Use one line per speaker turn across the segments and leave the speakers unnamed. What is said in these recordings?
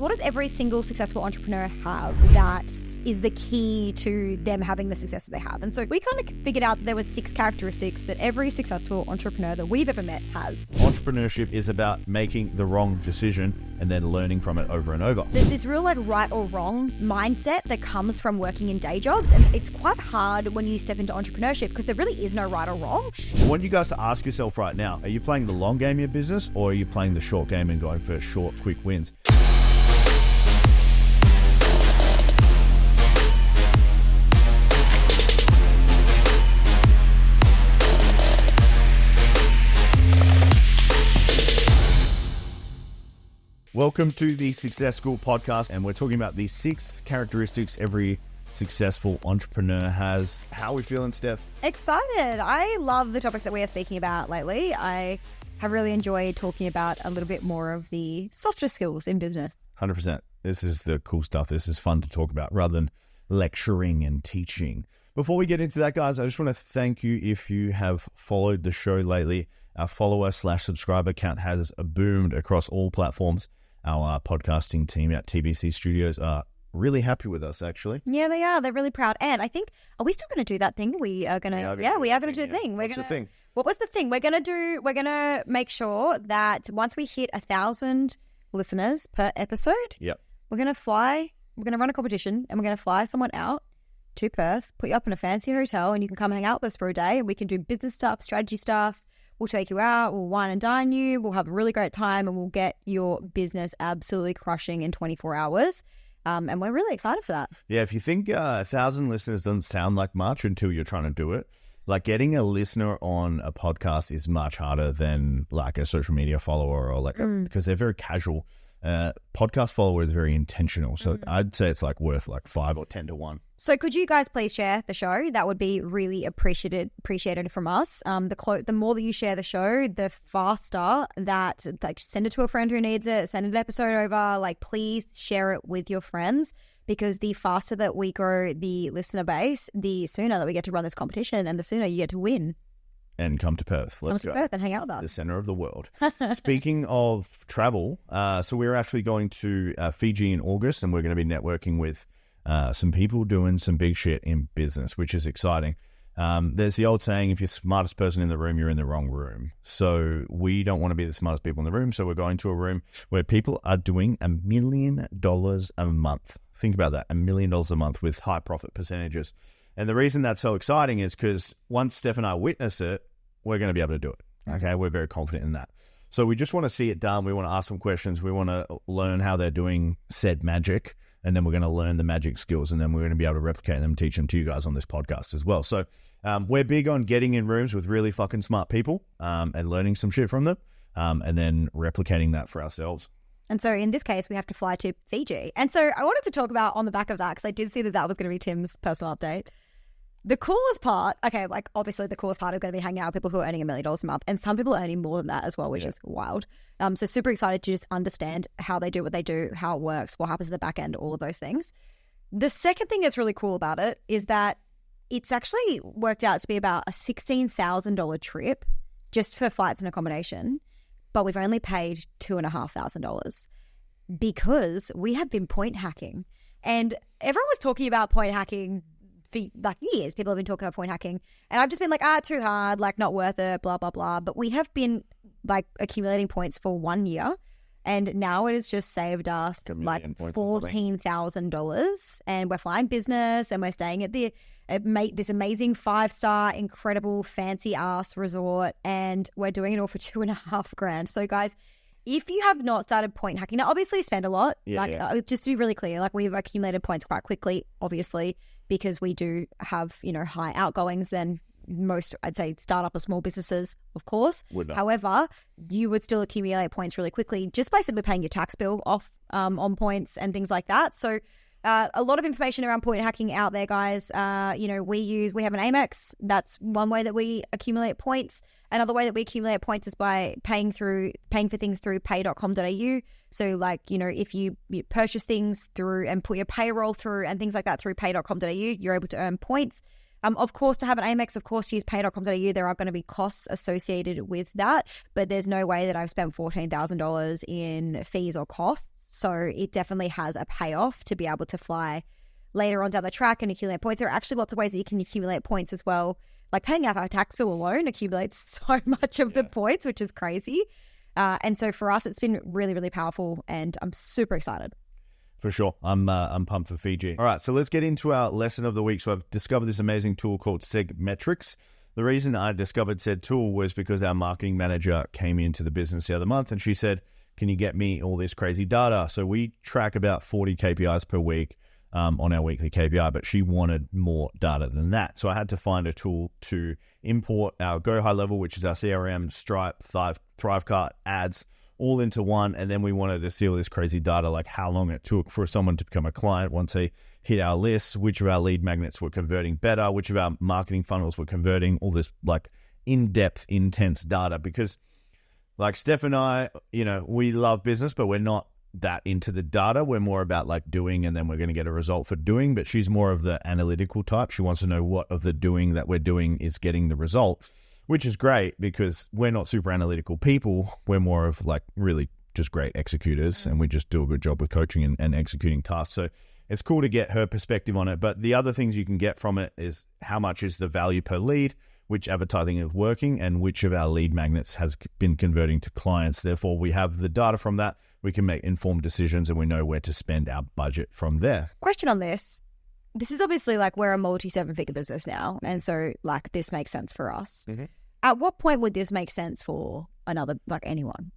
what does every single successful entrepreneur have that is the key to them having the success that they have? And so we kind of figured out that there were 6 characteristics that every successful entrepreneur that we've ever met has.
Entrepreneurship is about making the wrong decision and then learning from it over and over.
There's this real like right or wrong mindset that comes from working in day jobs, and it's quite hard when you step into entrepreneurship because there really is no right or wrong.
I want you guys to ask yourself right now, are you playing the long game in your business or are you playing the short game and going for short, quick wins? Welcome to the Success School podcast, and we're talking about the 6 characteristics every successful entrepreneur has. How are we feeling, Steph?
Excited. I love the topics that we are speaking about lately. I have really enjoyed talking about a little bit more of the softer skills in business.
100%. This is the cool stuff. This is fun to talk about rather than lecturing and teaching. Before we get into that, guys, I just want to thank you if you have followed the show lately. Our follower/subscriber count has boomed across all platforms. Our podcasting team at TBC Studios are really happy with us, actually.
Yeah, they are. They're really proud. And I think, are we still going to do that thing? We are going to, we are going to do the thing.
What's the thing?
What was the thing? We're going to make sure that once we hit 1,000 listeners per episode,
yep,
we're going to run a competition and we're going to fly someone out to Perth, put you up in a fancy hotel, and you can come hang out with us for a day and we can do business stuff, strategy stuff. We'll take you out, we'll wine and dine you, we'll have a really great time, and we'll get your business absolutely crushing in 24 hours. And we're really excited for that.
Yeah, if you think 1,000 listeners doesn't sound like much until you're trying to do it, like getting a listener on a podcast is much harder than like a social media follower or like because they're very casual. Podcast follower is very intentional. So I'd say it's like worth like 5 or 10 to 1.
So could you guys please share the show? That would be really appreciated from us. The more that you share the show, the faster that, like, send it to a friend who needs it, send an episode over, like, please share it with your friends, because the faster that we grow the listener base, the sooner that we get to run this competition and the sooner you get to win.
And come to Perth. Let's go.
Come to Perth and hang out with us.
The center of the world. Speaking of travel, so we're actually going to Fiji in August, and we're going to be networking with some people doing some big shit in business, which is exciting. There's the old saying, if you're the smartest person in the room, you're in the wrong room. So we don't want to be the smartest people in the room. So we're going to a room where people are doing $1 million a month. Think about that, $1 million a month with high profit percentages. And the reason that's so exciting is because once Steph and I witness it, we're going to be able to do it. Okay, we're very confident in that. So we just want to see it done. We want to ask some questions. We want to learn how they're doing said magic. And then we're going to learn the magic skills. And then we're going to be able to replicate them and teach them to you guys on this podcast as well. So we're big on getting in rooms with really fucking smart people and learning some shit from them and then replicating that for ourselves.
And so in this case, we have to fly to Fiji. And so I wanted to talk about on the back of that, because I did see that was going to be Tim's personal update. The coolest part, okay, like obviously the coolest part is going to be hanging out with people who are earning $1 million a month. And some people are earning more than that as well, which is wild. So super excited to just understand how they do what they do, how it works, what happens at the back end, all of those things. The second thing that's really cool about it is that it's actually worked out to be about a $16,000 trip just for flights and accommodation. But we've only paid $2,500 because we have been point hacking. And everyone was talking about point hacking for like years. People have been talking about point hacking. And I've just been like, too hard, like not worth it, blah, blah, blah. But we have been like accumulating points for 1 year. And now it has just saved us like $14,000. And we're flying business and we're staying at this amazing 5-star, incredible, fancy ass resort. And we're doing it all for $2,500. So guys, if you have not started point hacking, now obviously you spend a lot. Just to be really clear, like we've accumulated points quite quickly, obviously, because we do have, high outgoings than most, I'd say, startup or small businesses, of course. However, you would still accumulate points really quickly just by simply paying your tax bill off on points and things like that. So a lot of information around point hacking out there, guys. We have an Amex. That's one way that we accumulate points. Another way that we accumulate points is by paying for things through pay.com.au. So if you purchase things through and put your payroll through and things like that through pay.com.au, you're able to earn points. Of course, to have an Amex, of course, to use pay.com.au, there are going to be costs associated with that, but there's no way that I've spent $14,000 in fees or costs. So it definitely has a payoff to be able to fly later on down the track and accumulate points. There are actually lots of ways that you can accumulate points as well. Like paying out our tax bill alone accumulates so much of the points, which is crazy. And so for us, it's been really, really powerful, and I'm super excited.
For sure. I'm pumped for Fiji. All right, so let's get into our lesson of the week. So I've discovered this amazing tool called Segmetrics. The reason I discovered said tool was because our marketing manager came into the business the other month and she said, can you get me all this crazy data? So we track about 40 KPIs per week on our weekly KPI, but she wanted more data than that. So I had to find a tool to import our Go High Level, which is our CRM, Stripe, Thrivecart, ads, all into one. And then we wanted to see all this crazy data, like how long it took for someone to become a client once they hit our list, which of our lead magnets were converting better, which of our marketing funnels were converting, all this like in-depth, intense data. Because like Steph and I, we love business, but we're not that into the data. We're more about like doing, and then we're going to get a result for doing. But she's more of the analytical type. She wants to know what of the doing that we're doing is getting the result, which is great because we're not super analytical people. We're more of like really just great executors, and we just do a good job with coaching and executing tasks. So it's cool to get her perspective on it. But the other things you can get from it is how much is the value per lead, which advertising is working, and which of our lead magnets has been converting to clients. Therefore, we have the data from that. We can make informed decisions, and we know where to spend our budget from there.
Question on this. This is obviously like we're a multi-7-figure business now. And so like this makes sense for us. Mm-hmm. At what point would this make sense for another, like anyone?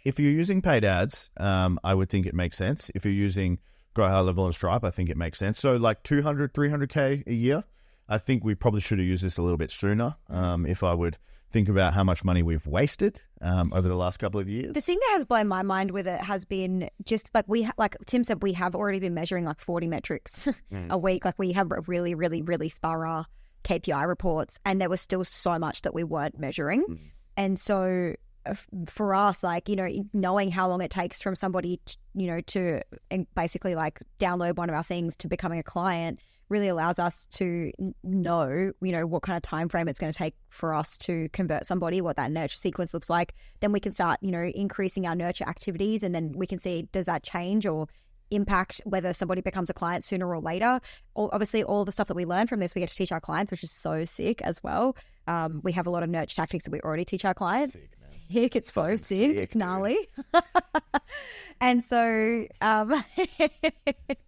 If you're using paid ads, I would think it makes sense. If you're using Go High Level and Stripe, I think it makes sense. So like 200, 300K a year, I think we probably should have used this a little bit sooner. If I would think about how much money we've wasted over the last couple of years.
The thing that has blown my mind with it has been just like like Tim said, we have already been measuring like 40 metrics a week. Like we have really, really, really thorough KPI reports, and there was still so much that we weren't measuring. And so for us, like, knowing how long it takes from somebody, to basically like download one of our things to becoming a client really allows us to know, what kind of time frame it's going to take for us to convert somebody, what that nurture sequence looks like. Then we can start, increasing our nurture activities, and then we can see, does that change or impact whether somebody becomes a client sooner or later. Obviously, all the stuff that we learn from this, we get to teach our clients, which is so sick as well. We have a lot of nurture tactics that we already teach our clients. Sick, it's so sick. It's gnarly. And so,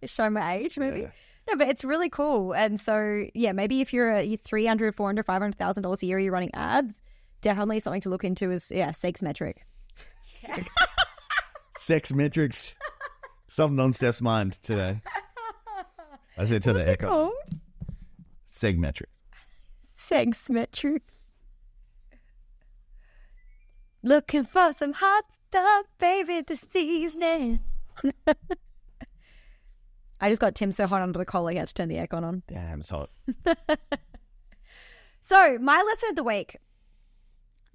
show my age, maybe. Yeah. No, but it's really cool. And so, yeah, maybe if you're $300,000, $400,000, $500,000 a year, you're running ads, definitely something to look into is, Segmetrics.
Segmetrics. Something on Steph's mind today. I said to the echo.
Called?
Segmetrics.
Segmetrics. Looking for some hot stuff, baby, this evening. I just got Tim so hot under the collar, he had to turn the aircon on.
Damn, it's hot.
So, my lesson of the week.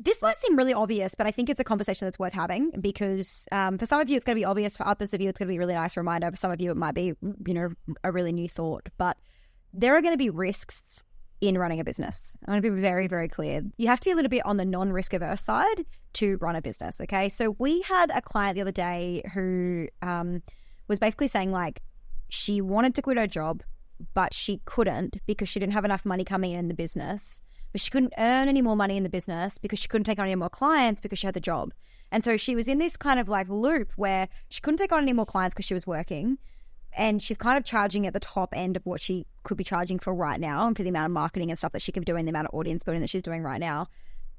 This might seem really obvious, but I think it's a conversation that's worth having because for some of you, it's going to be obvious. For others of you, it's going to be a really nice reminder. For some of you, it might be, a really new thought. But there are going to be risks in running a business. I'm going to be very, very clear. You have to be a little bit on the non-risk averse side to run a business, okay? So we had a client the other day who was basically saying like she wanted to quit her job, but she couldn't because she didn't have enough money coming in the business. But she couldn't earn any more money in the business because she couldn't take on any more clients because she had the job. And so she was in this kind of like loop where she couldn't take on any more clients because she was working. And she's kind of charging at the top end of what she could be charging for right now and for the amount of marketing and stuff that she could be doing, the amount of audience building that she's doing right now.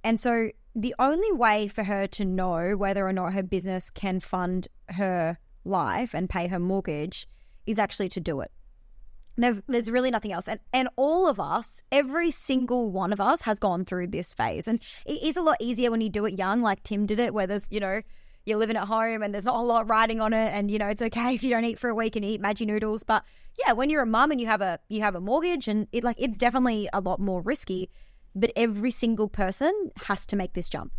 And so the only way for her to know whether or not her business can fund her life and pay her mortgage is actually to do it. There's really nothing else. And all of us, every single one of us has gone through this phase. And it is a lot easier when you do it young, like Tim did it, where there's, you're living at home and there's not a lot riding on it. And, it's okay if you don't eat for a week and eat Maggi noodles. But yeah, when you're a mum and you have a mortgage and it's definitely a lot more risky. But every single person has to make this jump.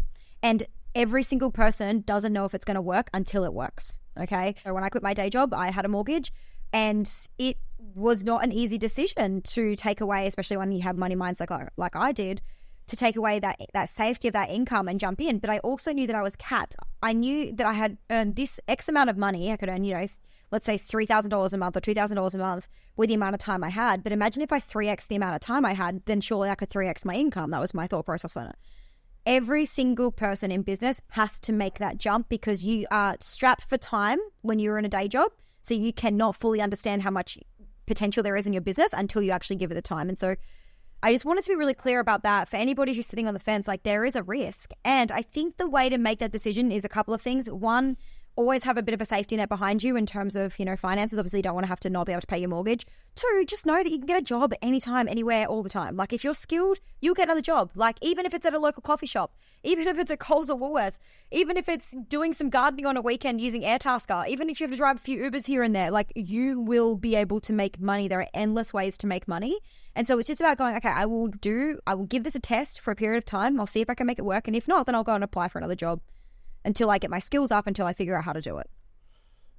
And every single person doesn't know if it's going to work until it works. Okay. So when I quit my day job, I had a mortgage. And it was not an easy decision to take away, especially when you have money minds like I did, to take away that safety of that income and jump in. But I also knew that I was capped. I knew that I had earned this X amount of money. I could earn, let's say $3,000 a month or $2,000 a month with the amount of time I had. But imagine if I 3x the amount of time I had, then surely I could 3x my income. That was my thought process on it. Every single person in business has to make that jump because you are strapped for time when you're in a day job. So you cannot fully understand how much potential there is in your business until you actually give it the time. And so I just wanted to be really clear about that for anybody who's sitting on the fence. Like, there is a risk. And I think the way to make that decision is a couple of things. One, always have a bit of a safety net behind you in terms of, finances. Obviously, you don't want to have to not be able to pay your mortgage. Two, just know that you can get a job anytime, anywhere, all the time. Like, if you're skilled, you'll get another job. Like, even if it's at a local coffee shop, even if it's at Coles or Woolworths, even if it's doing some gardening on a weekend using Airtasker, even if you have to drive a few Ubers here and there, like, you will be able to make money. There are endless ways to make money. And so it's just about going, okay, I will give this a test for a period of time. I'll see if I can make it work. And if not, then I'll go and apply for another job until I get my skills up, until I figure out how to do it.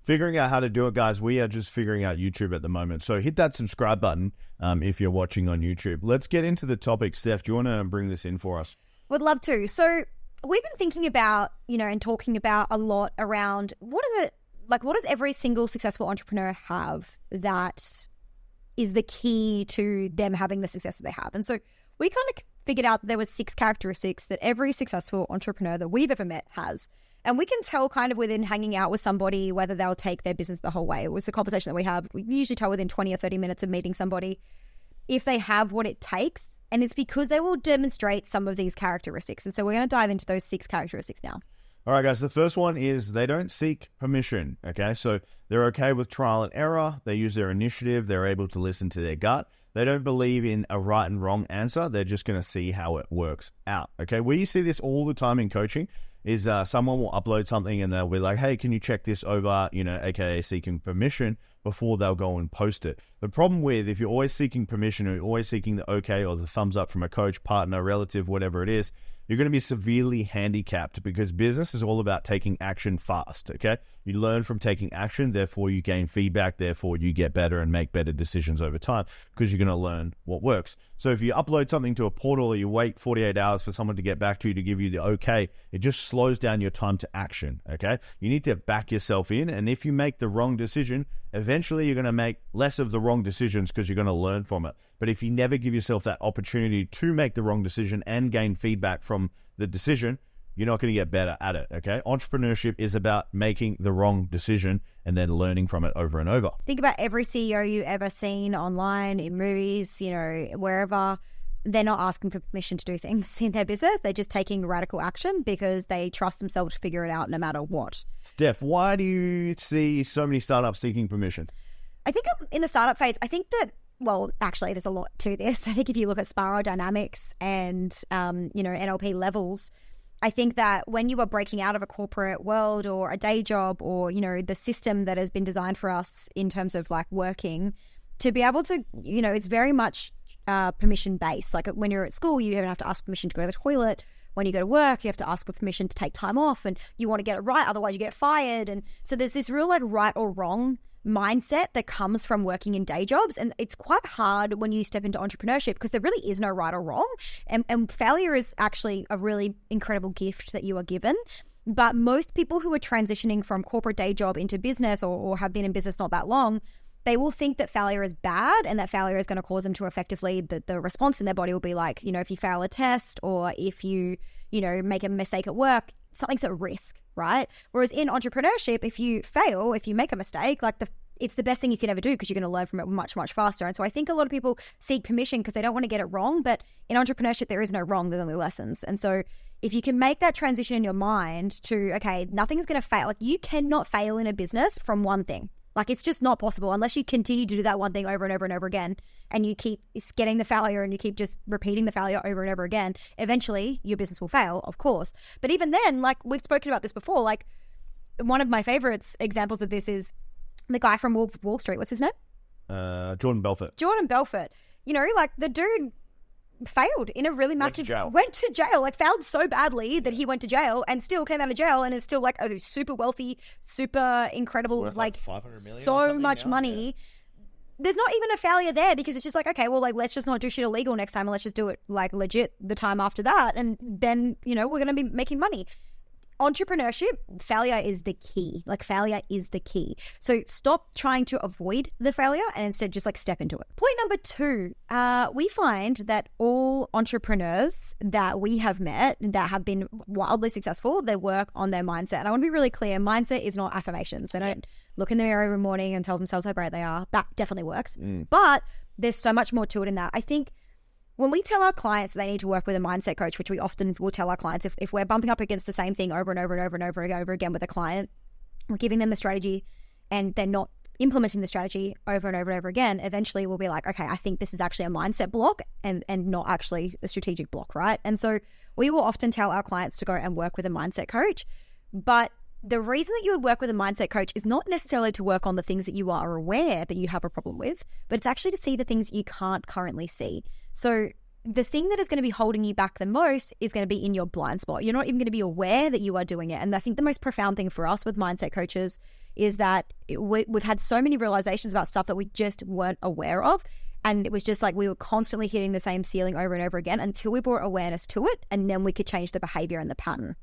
Figuring out how to do it, guys. We are just figuring out YouTube at the moment. So hit that subscribe button if you're watching on YouTube. Let's get into the topic. Steph, do you want to bring this in for us?
Would love to. So we've been thinking about, and talking about a lot around what does every single successful entrepreneur have that is the key to them having the success that they have? And so we kind of figured out that there was 6 characteristics that every successful entrepreneur that we've ever met has. And we can tell kind of within hanging out with somebody whether they'll take their business the whole way. It was a conversation that we have. We usually tell within 20 or 30 minutes of meeting somebody if they have what it takes. And it's because they will demonstrate some of these characteristics. And so we're going to dive into those 6 characteristics now.
All right, guys. The first one is they don't seek permission. Okay, so they're okay with trial and error. They use their initiative. They're able to listen to their gut. They don't believe in a right and wrong answer. They're just going to see how it works out. Okay, where you see this all the time in coaching is someone will upload something and they'll be like, hey, can you check this over, aka seeking permission before they'll go and post it. The problem with, if you're always seeking permission or you're always seeking the okay or the thumbs up from a coach, partner, relative, whatever it is, you're going to be severely handicapped because business is all about taking action fast, okay? You learn from taking action, therefore you gain feedback, therefore you get better and make better decisions over time because you're going to learn what works. So if you upload something to a portal or you wait 48 hours for someone to get back to you to give you the okay, it just slows down your time to action, okay? You need to back yourself in, and if you make the wrong decision, eventually you're going to make less of the wrong decisions because you're going to learn from it. But if you never give yourself that opportunity to make the wrong decision and gain feedback from the decision, you're not going to get better at it, okay? Entrepreneurship is about making the wrong decision and then learning from it over and over.
Think about every CEO you ever seen online, in movies, wherever. They're not asking for permission to do things in their business. They're just taking radical action because they trust themselves to figure it out no matter what.
Steph, why do you see so many startups seeking permission?
I think in the startup phase, I think that, well, actually, there's a lot to this. I think if you look at spiral dynamics and, NLP levels, I think that when you are breaking out of a corporate world or a day job or, the system that has been designed for us in terms of like working, to be able to, it's very much permission based. Like when you're at school, you don't have to ask permission to go to the toilet. When you go to work, you have to ask for permission to take time off and you want to get it right. Otherwise you get fired. And so there's this real like right or wrong mindset that comes from working in day jobs. And it's quite hard when you step into entrepreneurship because there really is no right or wrong. And failure is actually a really incredible gift that you are given. But most people who are transitioning from corporate day job into business or have been in business not that long, they will think that failure is bad and that failure is going to cause them to effectively, the response in their body will be like, if you fail a test or if you, make a mistake at work, something's at risk, right? Whereas in entrepreneurship, if you fail, if you make a mistake, it's the best thing you can ever do because you're going to learn from it much, much faster. And so I think a lot of people seek permission because they don't want to get it wrong. But in entrepreneurship, there is no wrong, there's only lessons. And so if you can make that transition in your mind to, okay, nothing's going to fail. Like you cannot fail in a business from one thing. Like it's just not possible unless you continue to do that one thing over and over and over again and you keep getting the failure and you keep just repeating the failure over and over again. Eventually your business will fail, of course. But even then, like we've spoken about this before, like one of my favorites examples of this is the guy from Wolf of Wall Street. What's his name?
Jordan Belfort.
Jordan Belfort. Like the dude failed in a really massive... Went to jail. Like failed so badly that he went to jail and still came out of jail and is still like a super wealthy, super incredible, like $500 million so much money. there's not even a failure there because it's just like, okay, well, like, let's just not do shit illegal next time and let's just do it like legit the time after that. And then, you know, we're going to be making money. Entrepreneurship, failure is the key. Like, failure is the key. So stop trying to avoid the failure and instead just like step into it. Point number 2, we find that all entrepreneurs that we have met that have been wildly successful, they work on their mindset. And I want to be really clear, mindset is not affirmations. They don't look in the mirror every morning and tell themselves how great they are. That definitely works. But there's so much more to it in that. I think when we tell our clients they need to work with a mindset coach, which we often will tell our clients, if we're bumping up against the same thing over and over and over and over and over again with a client, we're giving them the strategy and they're not implementing the strategy over and over and over again, eventually we'll be like, okay, I think this is actually a mindset block and not actually a strategic block, right? And so we will often tell our clients to go and work with a mindset coach. But the reason that you would work with a mindset coach is not necessarily to work on the things that you are aware that you have a problem with, but it's actually to see the things you can't currently see. So the thing that is going to be holding you back the most is going to be in your blind spot. You're not even going to be aware that you are doing it. And I think the most profound thing for us with mindset coaches is that we've had so many realizations about stuff that we just weren't aware of. And it was just like we were constantly hitting the same ceiling over and over again until we brought awareness to it. And then we could change the behavior and the pattern.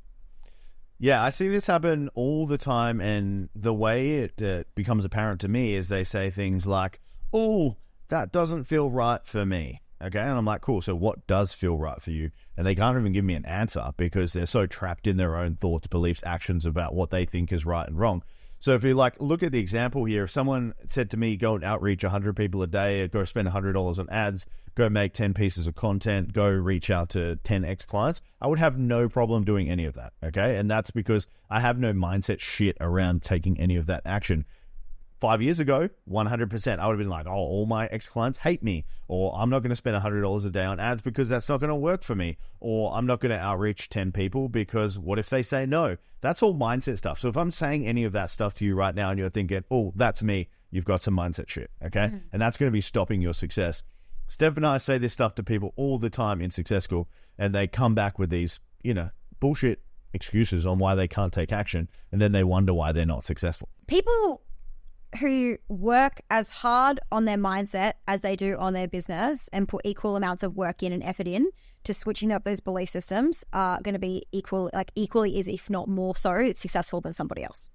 Yeah, I see this happen all the time. And the way it becomes apparent to me is they say things like, oh, that doesn't feel right for me. Okay, and I'm like, cool, so what does feel right for you? And they can't even give me an answer because they're so trapped in their own thoughts, beliefs, actions about what they think is right and wrong. So if you like look at the example here, if someone said to me, go and outreach 100 people a day, go spend $100 on ads, go make 10 pieces of content, go reach out to 10 ex-clients, I would have no problem doing any of that, okay? And that's because I have no mindset shit around taking any of that action. 5 years ago, 100%, I would have been like, oh, all my ex-clients hate me, or I'm not going to spend $100 a day on ads because that's not going to work for me, or I'm not going to outreach 10 people because what if they say no? That's all mindset stuff. So if I'm saying any of that stuff to you right now and you're thinking, oh, that's me, you've got some mindset shit, okay? And that's going to be stopping your success. Steph and I say this stuff to people all the time in Success School, and they come back with these, bullshit excuses on why they can't take action, and then they wonder why they're not successful.
People who work as hard on their mindset as they do on their business and put equal amounts of work in and effort in to switching up those belief systems are going to be equally as, if not more so, successful than somebody else.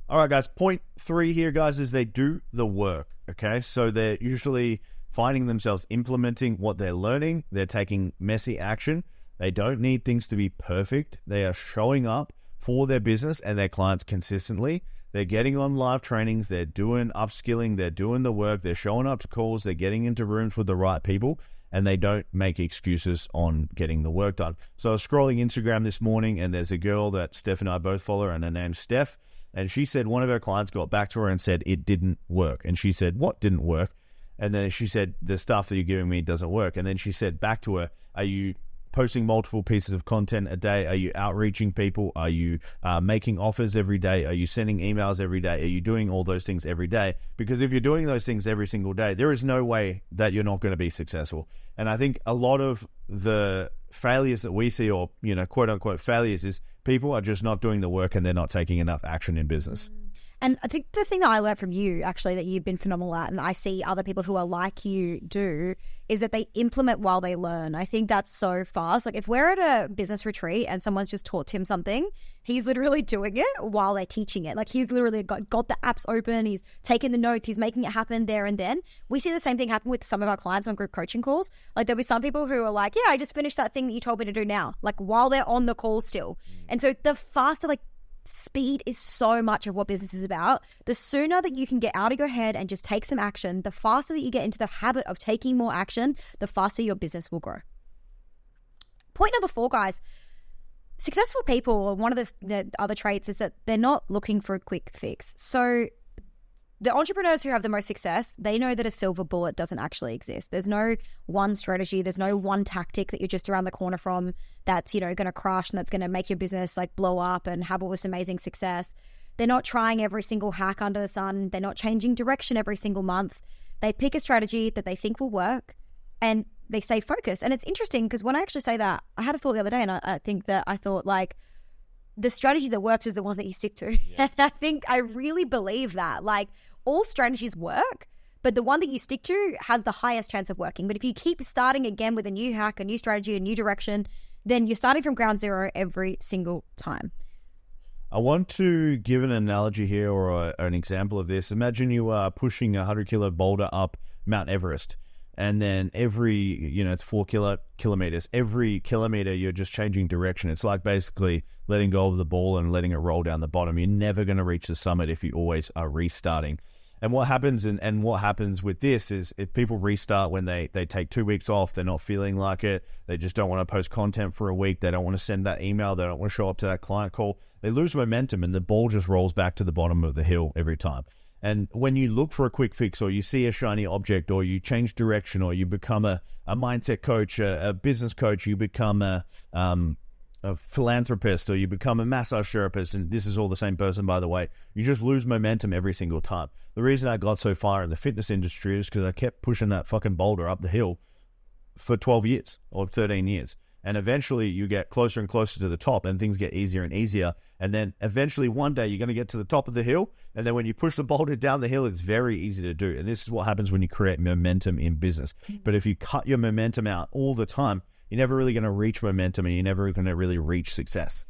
All right, guys. Point 3 here, guys, is they do the work. Okay, so they're usually finding themselves implementing what they're learning. They're taking messy action. They don't need things to be perfect. They are showing up for their business and their clients consistently. They're getting on live trainings, they're doing upskilling, they're doing the work, they're showing up to calls, they're getting into rooms with the right people, and they don't make excuses on getting the work done. So I was scrolling Instagram this morning, and there's a girl that Steph and I both follow, and her name's Steph, and she said one of her clients got back to her and said it didn't work. And she said, what didn't work? And then she said, the stuff that you're giving me doesn't work. And then she said back to her, are you posting multiple pieces of content a day? Are you outreaching people? Are you making offers every day? Are you sending emails every day? Are you doing all those things every day? Because if you're doing those things every single day, there is no way that you're not going to be successful. And I think a lot of the failures that we see, or quote unquote failures, is people are just not doing the work and they're not taking enough action in business.
And I think the thing that I learned from you, actually, that you've been phenomenal at, and I see other people who are like you do, is that they implement while they learn. I think that's so fast. Like if we're at a business retreat and someone's just taught Tim something, he's literally doing it while they're teaching it. Like he's literally got the apps open, he's taking the notes, he's making it happen there and then. We see the same thing happen with some of our clients on group coaching calls. Like there'll be some people who are like, yeah, I just finished that thing that you told me to do now, like while they're on the call still. And so the faster, speed is so much of what business is about. The sooner that you can get out of your head and just take some action, the faster that you get into the habit of taking more action, the faster your business will grow. Point number 4, guys. Successful people, one of the other traits is that they're not looking for a quick fix. So the entrepreneurs who have the most success, they know that a silver bullet doesn't actually exist. There's no one strategy. There's no one tactic that you're just around the corner from that's, going to crush and that's going to make your business blow up and have all this amazing success. They're not trying every single hack under the sun. They're not changing direction every single month. They pick a strategy that they think will work and they stay focused. And it's interesting because when I actually say that, I had a thought the other day and I think that I thought the strategy that works is the one that you stick to. Yeah. And I think I really believe that all strategies work, But the one that you stick to has the highest chance of working. But if you keep starting again with a new hack, a new strategy, a new direction, then you're starting from ground zero every single time.
I want to give an analogy here or an example of this. Imagine you are pushing a 100-kilo boulder up Mount Everest, and then it's 4 kilometers. Every kilometer, you're just changing direction. It's like basically letting go of the ball and letting it roll down the bottom. You're never going to reach the summit if you always are restarting. And what happens and what happens with this is if people restart when they take 2 weeks off, they're not feeling like it. They just don't want to post content for a week. They don't want to send that email. They don't want to show up to that client call. They lose momentum and the ball just rolls back to the bottom of the hill every time. And when you look for a quick fix or you see a shiny object or you change direction or you become a mindset coach, a business coach, you become a philanthropist or you become a massage therapist, and this is all the same person, by the way, you just lose momentum every single time. The reason I got so far in the fitness industry is because I kept pushing that fucking boulder up the hill for 12 years or 13 years. And eventually you get closer and closer to the top and things get easier and easier. And then eventually one day you're going to get to the top of the hill. And then when you push the boulder down the hill, it's very easy to do. And this is what happens when you create momentum in business. But if you cut your momentum out all the time, you're never really going to reach momentum and you're never going to really reach success.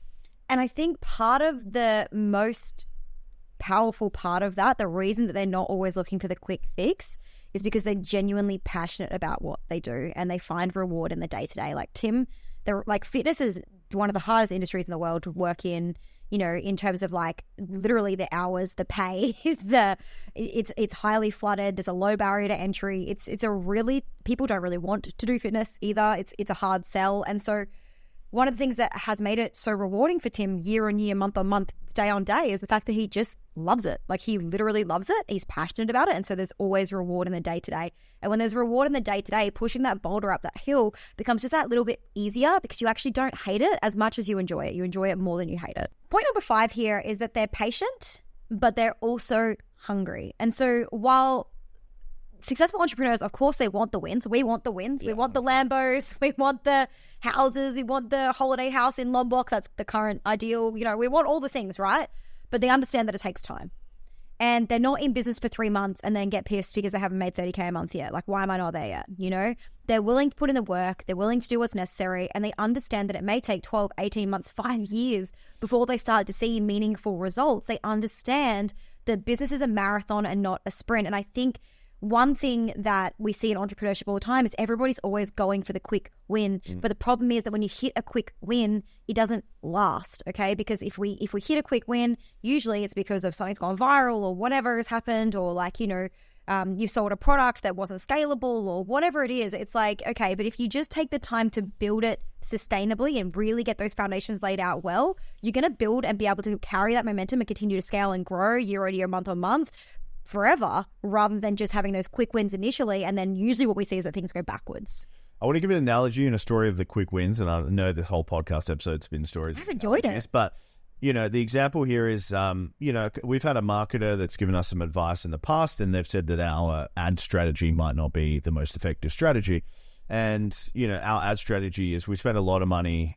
And I think part of the most powerful part of that, the reason that they're not always looking for the quick fix, is because they're genuinely passionate about what they do and they find reward in the day-to-day. Like Tim, fitness is one of the hardest industries in the world to work in, in terms of like literally the hours, the pay, it's highly flooded. There's a low barrier to entry. It's a really, people don't really want to do fitness either. It's a hard sell. And so one of the things that has made it so rewarding for Tim year on year, month on month, day on day is the fact that he just loves it. Like he literally loves it. He's passionate about it. And so there's always reward in the day to day. And when there's reward in the day to day, pushing that boulder up that hill becomes just that little bit easier because you actually don't hate it as much as you enjoy it. You enjoy it more than you hate it. Point number 5 here is that they're patient, but they're also hungry. And so while successful entrepreneurs, of course, they want the wins. We want the wins. Yeah. We want the Lambos. We want the houses. We want the holiday house in Lombok. That's the current ideal. We want all the things, right? But they understand that it takes time. And they're not in business for 3 months and then get pissed because they haven't made 30K a month yet. Like, why am I not there yet? They're willing to put in the work. They're willing to do what's necessary. And they understand that it may take 12, 18 months, 5 years before they start to see meaningful results. They understand that business is a marathon and not a sprint. And I think one thing that we see in entrepreneurship all the time is everybody's always going for the quick win. But the problem is that when you hit a quick win, it doesn't last, okay? Because if we hit a quick win, usually it's because of something's gone viral or whatever has happened, or you sold a product that wasn't scalable or whatever it is. It's like, okay, but if you just take the time to build it sustainably and really get those foundations laid out well, you're going to build and be able to carry that momentum and continue to scale and grow year on year, month on month, forever, rather than just having those quick wins initially. And then usually what we see is that things go backwards.
I want to give an analogy and a story of the quick wins. And I know this whole podcast episode's been stories.
I've enjoyed it.
But, the example here is, we've had a marketer that's given us some advice in the past, and they've said that our ad strategy might not be the most effective strategy. And, our ad strategy is we spend a lot of money,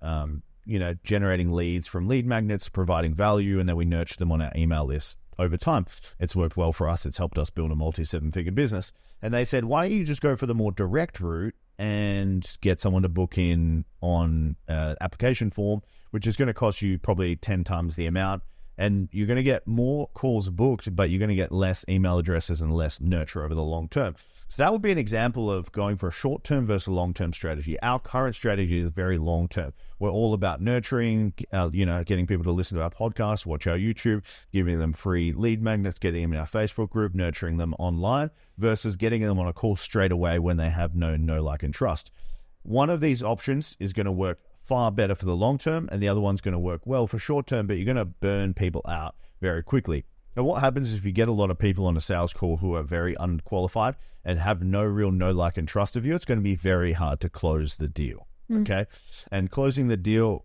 generating leads from lead magnets, providing value, and then we nurture them on our email list. Over time, it's worked well for us. It's helped us build a multi-7-figure business. And they said, why don't you just go for the more direct route and get someone to book in on an application form, which is going to cost you probably 10 times the amount. And you're going to get more calls booked, but you're going to get less email addresses and less nurture over the long term. So that would be an example of going for a short-term versus a long-term strategy. Our current strategy is very long-term. We're all about nurturing, getting people to listen to our podcast, watch our YouTube, giving them free lead magnets, getting them in our Facebook group, nurturing them online, versus getting them on a call straight away when they have no like, and trust. One of these options is going to work far better for the long term, and the other one's going to work well for short term, but you're going to burn people out very quickly. And what happens is if you get a lot of people on a sales call who are very unqualified and have no real know, like, and trust of you, it's going to be very hard to close the deal, okay? And closing the deal,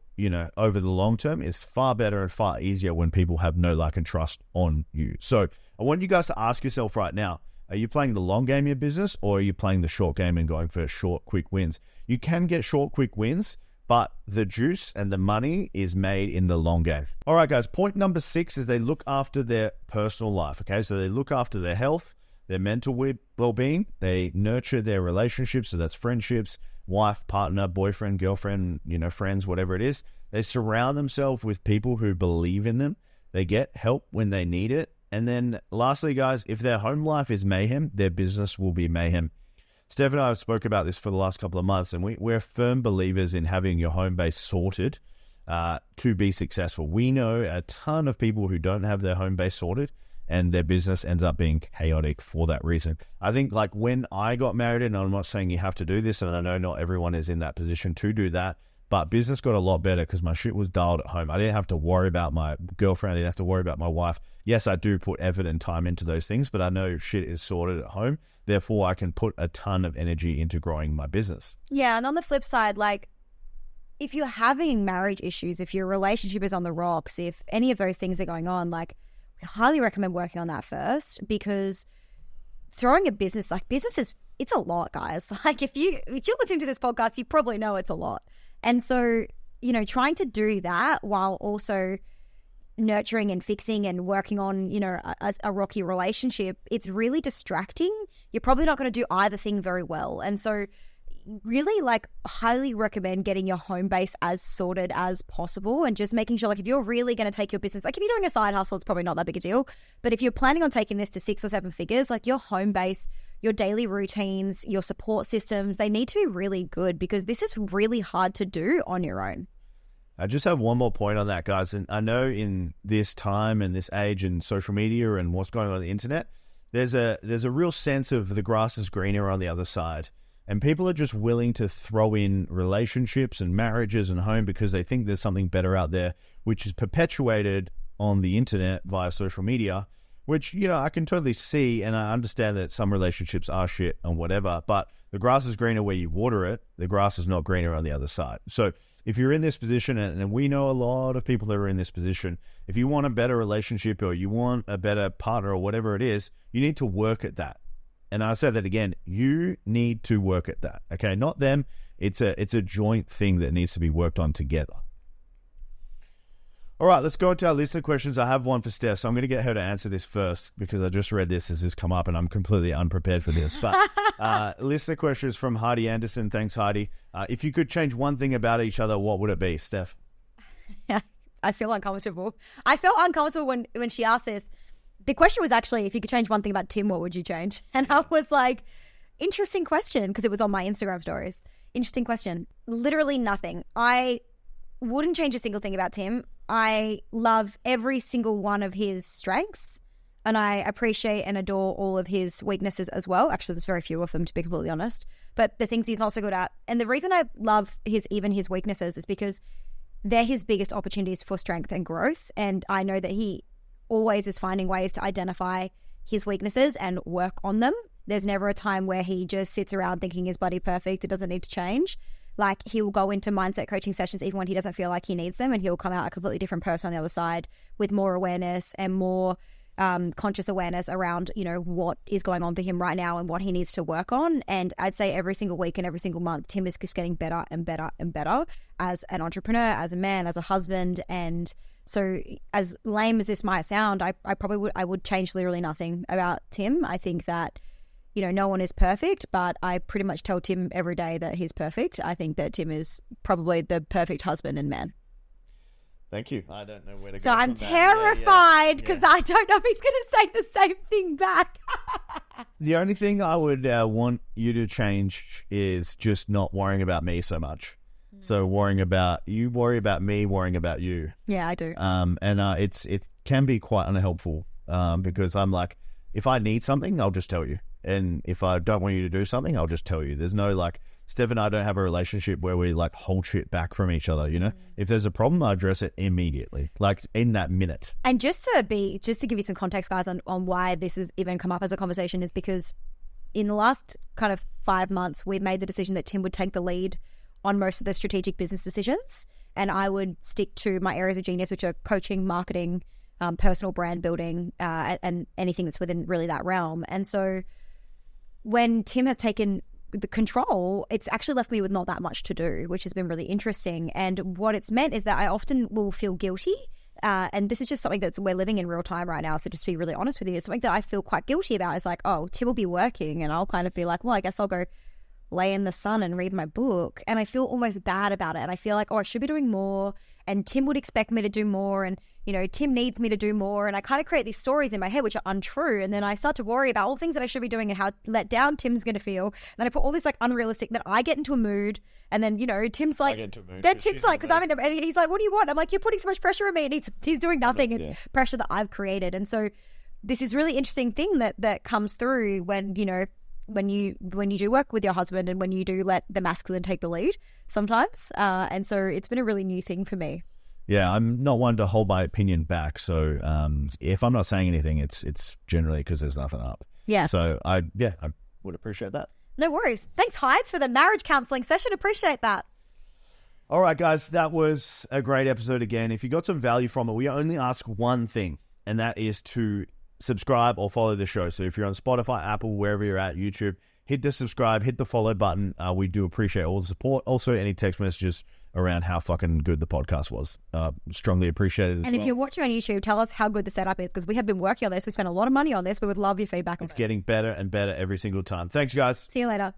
over the long term is far better and far easier when people have no, like, and trust on you. So I want you guys to ask yourself right now, are you playing the long game in your business, or are you playing the short game and going for short, quick wins? You can get short, quick wins, but the juice and the money is made in the long game. All right, guys, point number 6 is they look after their personal life, okay? So they look after their health, their mental well-being. They nurture their relationships, so that's friendships, wife, partner, boyfriend, girlfriend, friends, whatever it is. They surround themselves with people who believe in them. They get help when they need it. And then lastly, guys, if their home life is mayhem, their business will be mayhem. Steph and I have spoke about this for the last couple of months, and we're firm believers in having your home base sorted to be successful. We know a ton of people who don't have their home base sorted, and their business ends up being chaotic for that reason. I think like when I got married, and I'm not saying you have to do this, and I know not everyone is in that position to do that, but business got a lot better because my shit was dialed at home. I didn't have to worry about my girlfriend. I didn't have to worry about my wife. Yes, I do put effort and time into those things, but I know shit is sorted at home. Therefore, I can put a ton of energy into growing my business.
Yeah, and on the flip side, like, if you're having marriage issues, if your relationship is on the rocks, if any of those things are going on, like, we highly recommend working on that first, because throwing a business, like, it's a lot, guys. Like, if you're listening to this podcast, you probably know it's a lot. And so, trying to do that while also nurturing and fixing and working on, a rocky relationship, it's really distracting. You're probably not going to do either thing very well. And so really, like, highly recommend getting your home base as sorted as possible, and just making sure, like, if you're really going to take your business, like, if you're doing a side hustle, it's probably not that big a deal. But if you're planning on taking this to 6 or 7 figures, like, your home base, your daily routines, your support systems, they need to be really good, because this is really hard to do on your own.
I just have one more point on that, guys. And I know in this time and this age and social media and what's going on the internet, there's a real sense of the grass is greener on the other side. And people are just willing to throw in relationships and marriages and home because they think there's something better out there, which is perpetuated on the internet via social media, which, I can totally see, and I understand that some relationships are shit and whatever, but the grass is greener where you water it. The grass is not greener on the other side. So if you're in this position, and we know a lot of people that are in this position, if you want a better relationship or you want a better partner or whatever it is, you need to work at that. And I said that again, you need to work at that. Okay, not them. It's a joint thing that needs to be worked on together. All right, let's go into our list of questions. I have one for Steph, so I'm going to get her to answer this first because I just read this as this come up and I'm completely unprepared for this. But list of questions from Heidi Anderson. Thanks, Heidi. If you could change one thing about each other, what would it be, Steph?
Yeah, I feel uncomfortable. I felt uncomfortable when she asked this. The question was actually, if you could change one thing about Tim, what would you change? And I was like, interesting question, because it was on my Instagram stories. Interesting question. Literally nothing. I wouldn't change a single thing about Tim. I love every single one of his strengths, and I appreciate and adore all of his weaknesses as well. Actually, there's very few of them, to be completely honest. But the things he's not so good at, and the reason I love his weaknesses is because they're his biggest opportunities for strength and growth. And I know that he always is finding ways to identify his weaknesses and work on them. There's never a time where he just sits around thinking his bloody perfect. It doesn't need to change. Like, he'll go into mindset coaching sessions even when he doesn't feel like he needs them, and he'll come out a completely different person on the other side with more awareness and more conscious awareness around, what is going on for him right now and what he needs to work on. And I'd say every single week and every single month, Tim is just getting better and better and better as an entrepreneur, as a man, as a husband. And so, as lame as this might sound, I would change literally nothing about Tim. I think that, no one is perfect, but I pretty much tell Tim every day that he's perfect. I think that Tim is probably the perfect husband and man.
Thank you. I don't know where to go.
So I'm terrified because I don't know if he's going to say the same thing back.
The only thing I would want you to change is just not worrying about me so much. So worry about me, worrying about you.
Yeah, I do.
And it can be quite unhelpful because I'm like, if I need something, I'll just tell you. And if I don't want you to do something, I'll just tell you. There's no like, Steph and I don't have a relationship where we like hold shit back from each other, If there's a problem, I address it immediately, like in that minute. And
just to give you some context, guys, on why this has even come up as a conversation is because in the last kind of 5 months, we've made the decision that Tim would take the lead on most of the strategic business decisions, and I would stick to my areas of genius, which are coaching, marketing, personal brand building, and anything that's within really that realm. And so when Tim has taken the control, it's actually left me with not that much to do, which has been really interesting. And what it's meant is that I often will feel guilty And this is just something we're living in real time right now. So just to be really honest with you, it's something that I feel quite guilty about. It's like, oh, Tim will be working and I'll kind of be like, well, I guess I'll go lay in the sun and read my book. And I feel almost bad about it. And I feel like, oh, I should be doing more. And Tim would expect me to do more. And, you know, Tim needs me to do more. And I kind of create these stories in my head, which are untrue. And then I start to worry about all the things that I should be doing and how let down Tim's going to feel. And then I put all this like unrealistic, that I get into a mood. And then, you know, Tim's like, then Tim's like, because I'm in, and he's like, what do you want? I'm like, you're putting so much pressure on me. And he's doing nothing. It's pressure that I've created. And so this is really interesting thing that comes through when, you know, when you do work with your husband and when you do let the masculine take the lead sometimes. And so it's been a really new thing for me.
Yeah, I'm not one to hold my opinion back. So if I'm not saying anything, it's generally because there's nothing up.
Yeah.
So I would appreciate that.
No worries. Thanks, Heights, for the marriage counseling session. Appreciate that.
All right, guys, that was a great episode again. If you got some value from it, we only ask one thing, and that is to subscribe or follow the show. So if you're on Spotify, Apple, wherever you're at, YouTube, hit the subscribe, hit the follow button. We do appreciate all the support. Also, any text messages around how fucking good the podcast was. Strongly appreciated as
And if you're watching on YouTube, tell us how good the setup is, because we have been working on this. We spent a lot of money on this. We would love your feedback on it.
It's getting better and better every single time. Thanks, guys.
See you later.